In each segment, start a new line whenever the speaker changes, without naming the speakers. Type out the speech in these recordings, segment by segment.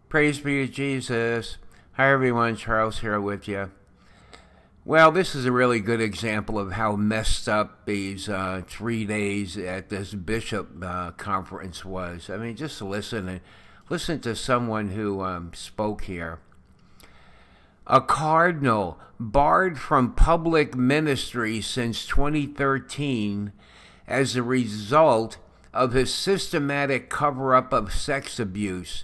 Praise be to Jesus. Hi everyone, Charles here with you. Well, this is a really good example of how messed up these 3 days at this bishop conference was. I mean, just listen to someone who spoke here. A cardinal barred from public ministry since 2013 as a result of his systematic cover-up of sex abuse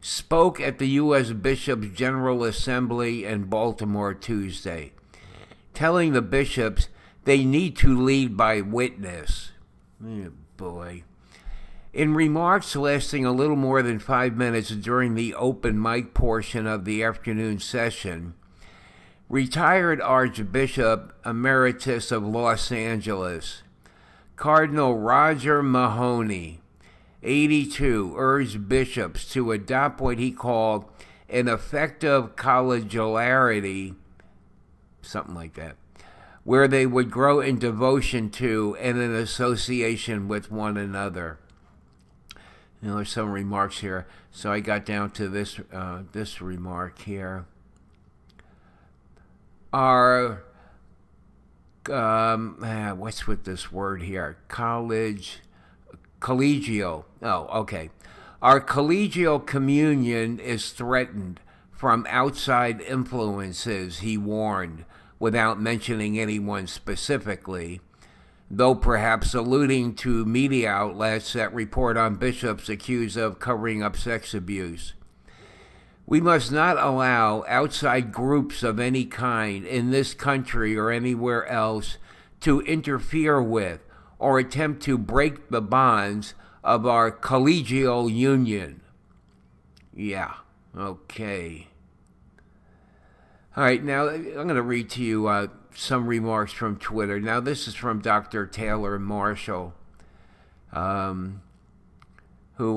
spoke at the U.S. Bishops' General Assembly in Baltimore Tuesday, telling the bishops they need to lead by witness. Oh boy. In remarks lasting a little more than 5 minutes during the open mic portion of the afternoon session, retired Archbishop Emeritus of Los Angeles, Cardinal Roger Mahony, 82, urged bishops to adopt what he called an effective collegiality, something like that, where they would grow in devotion to and in association with one another. There's some remarks here. So I got down to this remark here. Our what's with this word here? Collegial. Oh, okay. Our collegial communion is threatened from outside influences, he warned, without mentioning anyone specifically, though perhaps alluding to media outlets that report on bishops accused of covering up sex abuse. We must not allow outside groups of any kind in this country or anywhere else to interfere with or attempt to break the bonds of our collegial union. Yeah, okay. All right, now I'm going to read to you some remarks from Twitter. Now, this is from Dr. Taylor Marshall, who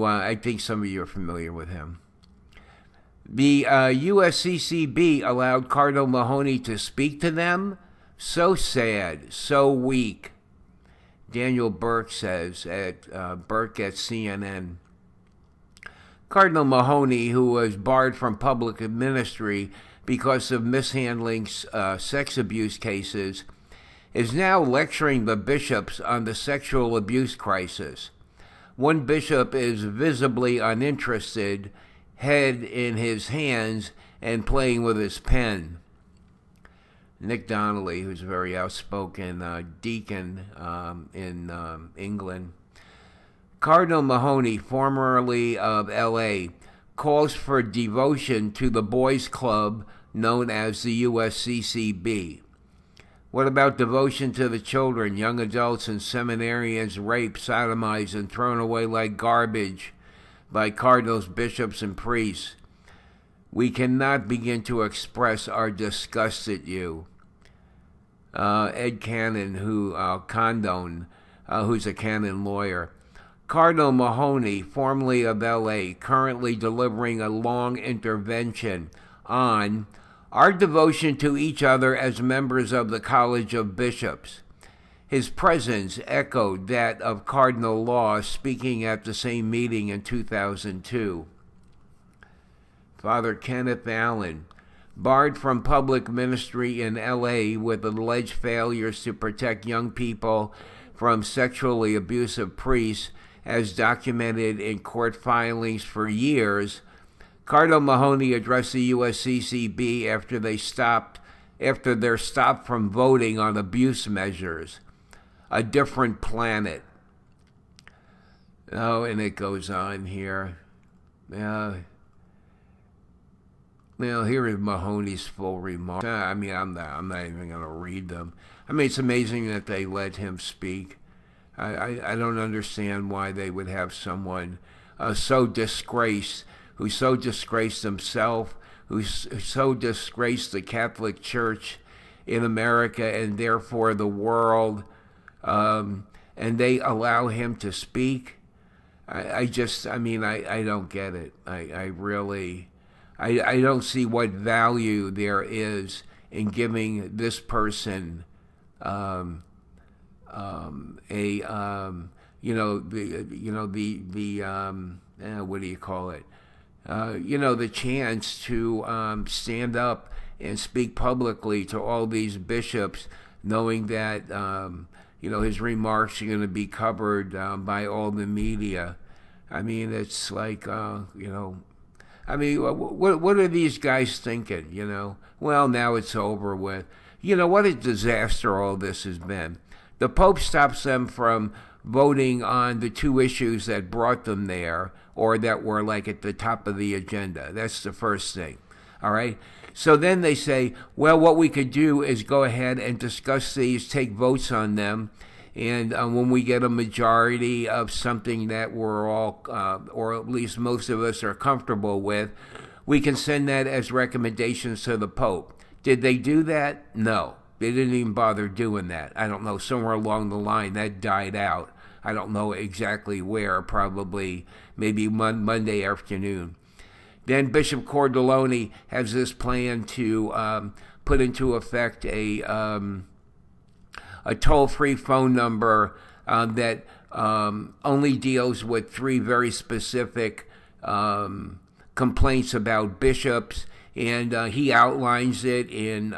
I think some of you are familiar with him. The USCCB allowed Cardinal Mahony to speak to them? So sad, so weak. Daniel Burke says at Burke at CNN. Cardinal Mahony, who was barred from public ministry because of mishandling sex abuse cases, is now lecturing the bishops on the sexual abuse crisis. One bishop is visibly uninterested, head in his hands and playing with his pen. Nick Donnelly, who's a very outspoken deacon in England. Cardinal Mahony, formerly of L.A., calls for devotion to the boys' club known as the USCCB. What about devotion to the children, young adults, and seminarians raped, sodomized, and thrown away like garbage by cardinals, bishops, and priests? We cannot begin to express our disgust at you. Ed Cannon, who's a canon lawyer. Cardinal Mahony, formerly of L.A., currently delivering a long intervention on our devotion to each other as members of the College of Bishops. His presence echoed that of Cardinal Law speaking at the same meeting in 2002. Father Kenneth Allen, barred from public ministry in L.A. with alleged failures to protect young people from sexually abusive priests, as documented in court filings for years, Cardinal Mahony addressed the USCCB after they're stopped from voting on abuse measures. A different planet. Oh, and it goes on here. Well, here is Mahony's full remarks. I mean, I'm not even going to read them. I mean, it's amazing that they let him speak. I don't understand why they would have someone so disgraced, who so disgraced himself, who so disgraced the Catholic Church in America and therefore the world, and they allow him to speak. I don't get it. I don't see what value there is in giving this person what do you call it? the chance to stand up and speak publicly to all these bishops, knowing that, his remarks are going to be covered by all the media. I mean, it's like, what are these guys thinking, Well, now it's over with. What a disaster all this has been. The Pope stops them from voting on the two issues that brought them there, or that were like at the top of the agenda. That's the first thing. All right? So then they say, well, what we could do is go ahead and discuss these, take votes on them, and when we get a majority of something that we're all, or at least most of us are comfortable with, we can send that as recommendations to the Pope. Did they do that? No. They didn't even bother doing that. I don't know, somewhere along the line that died out. I don't know exactly where, probably maybe Monday afternoon. Then Bishop Cordoloni has this plan to put into effect a toll-free phone number that only deals with 3 very specific complaints about bishops, and he outlines it in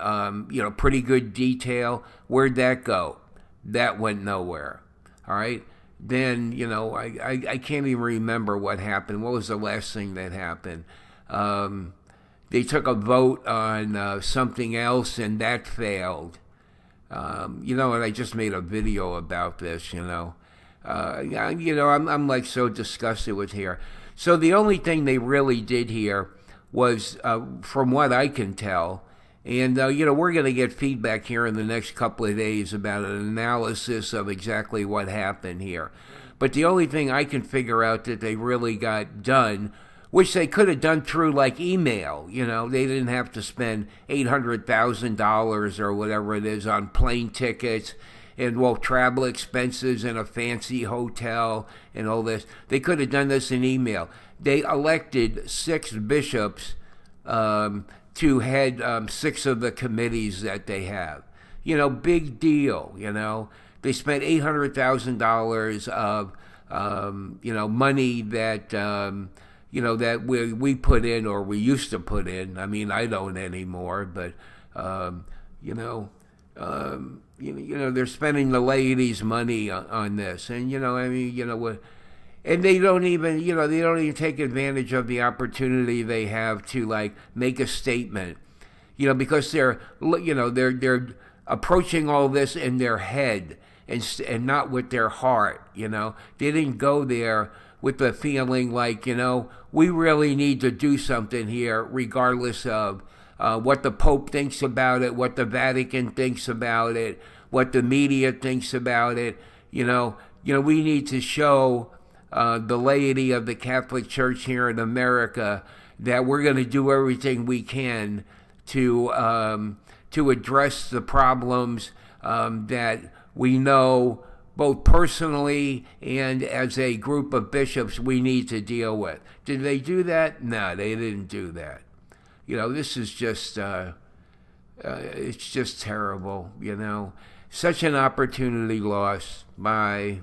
pretty good detail. Where'd that go? That went nowhere. All right. Then I can't even remember what happened. What was the last thing that happened? They took a vote on something else, and that failed. And I just made a video about this. I'm like so disgusted with here. So the only thing they really did here was, from what I can tell, and we're going to get feedback here in the next couple of days about an analysis of exactly what happened here. But the only thing I can figure out that they really got done, which they could have done through like email, they didn't have to spend $800,000 or whatever it is on plane tickets and travel expenses in a fancy hotel and all this. They could have done this in email. They elected 6 bishops to head 6 of the committees that they have. Big deal, They spent $800,000 of, money that, that we put in, or we used to put in. I mean, I don't anymore, but, they're spending the laity's money on this. And, and they don't even take advantage of the opportunity they have to like make a statement, because they're approaching all this in their head and not with their heart. They didn't go there with the feeling like, we really need to do something here, regardless of what the Pope thinks about it, what the Vatican thinks about it, what the media thinks about it. We need to show the laity of the Catholic Church here in America that we're going to do everything we can to address the problems that we know both personally and as a group of bishops we need to deal with. Did they do that? No, they didn't do that. This is just, it's just terrible, Such an opportunity lost. Bye.